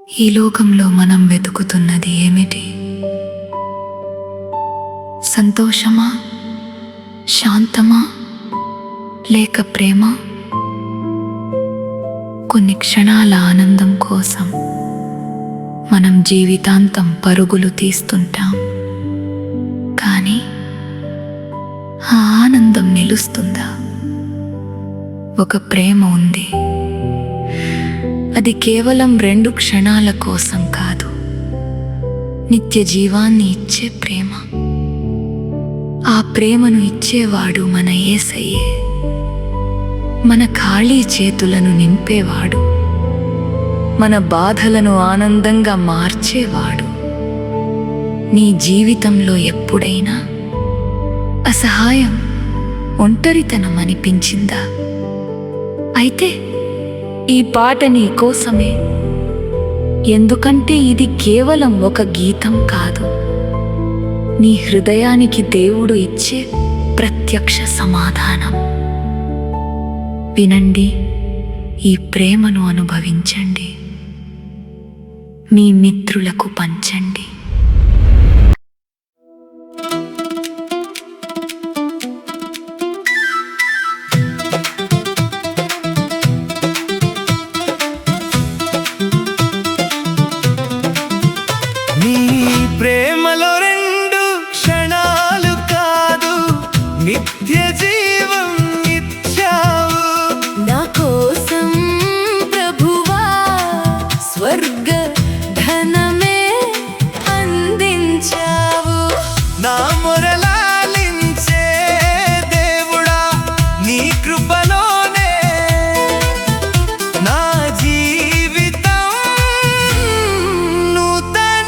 ఈ లోకంలో మనం వెతుకుతున్నది ఏమిటి? సంతోషమా, శాంతమా, లేక ప్రేమ? కొన్ని క్షణాల ఆనందం కోసం మనం జీవితాంతం పరుగులు తీస్తుంటాం. కానీ ఆ ఆనందం నిలుస్తుందా? ఒక ప్రేమ ఉంది. అది కేవలం 2 క్షణాల కోసం కాదు, నిత్య జీవాన్ని ఇచ్చే ప్రేమ. ఆ ప్రేమను ఇచ్చేవాడు మన యేసయ్యే. మన ఖాళీ చేతులను నింపేవాడు, మన బాధలను ఆనందంగా మార్చేవాడు. నీ జీవితంలో ఎప్పుడైనా అసహాయం, ఒంటరితనం అనిపించిందా? అయితే ఈ పాట నీ కోసమే. ఎందుకంటే ఇది కేవలం ఒక గీతం కాదు, నీ హృదయానికి దేవుడు ఇచ్చే ప్రత్యక్ష సమాధానం. వినండి, ఈ ప్రేమను అనుభవించండి, మీ మిత్రులకు పంచండి. ప్రేమలో 2 క్షణాలు కాదు, నిత్య జీవం ఇచ్చావు నా కోసం ప్రభువా. స్వర్గ ధనమే అందించావు. నా మొరలాలించే దేవుడా, నీ కృపలోనే నా జీవితం నూతనమైంది.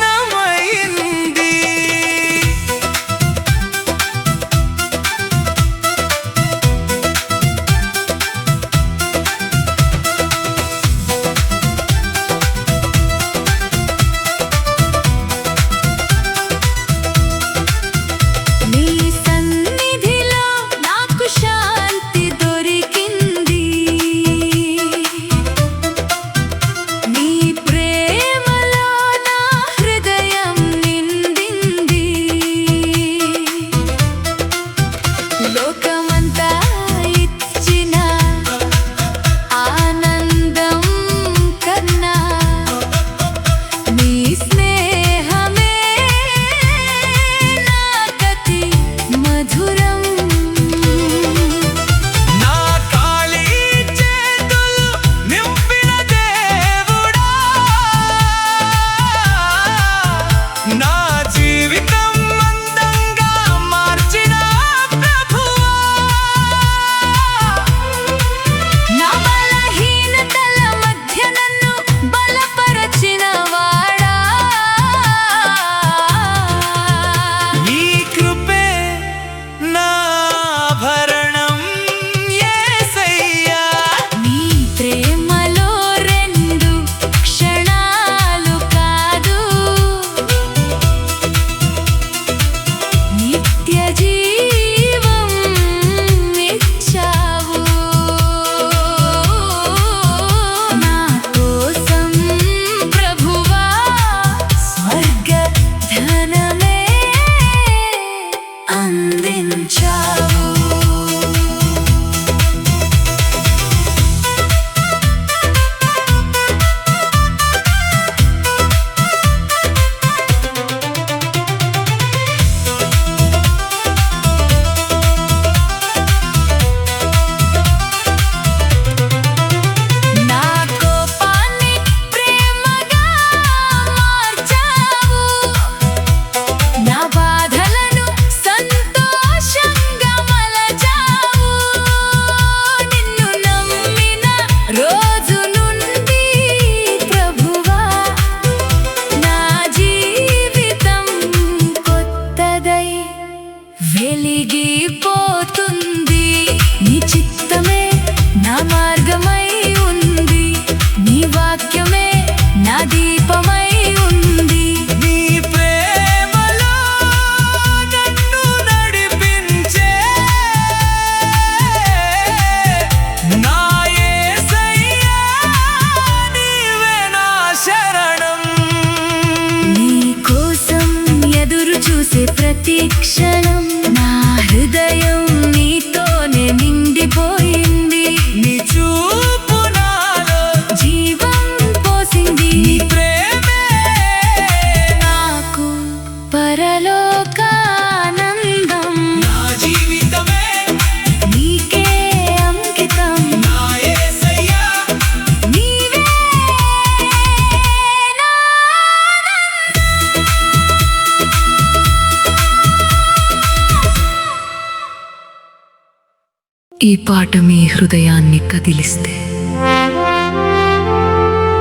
ఈ పాట మీ హృదయాన్ని కదిలిస్తే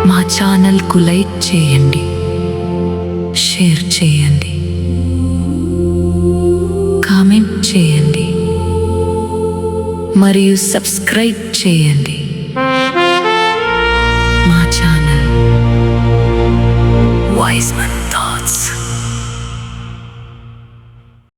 మా ఛానల్కు లైక్ చేయండి, షేర్ చేయండి, కామెంట్ చేయండి మరియు సబ్స్క్రైబ్ చేయండి. మా ఛానల్ వైజ్మన్ థాట్స్.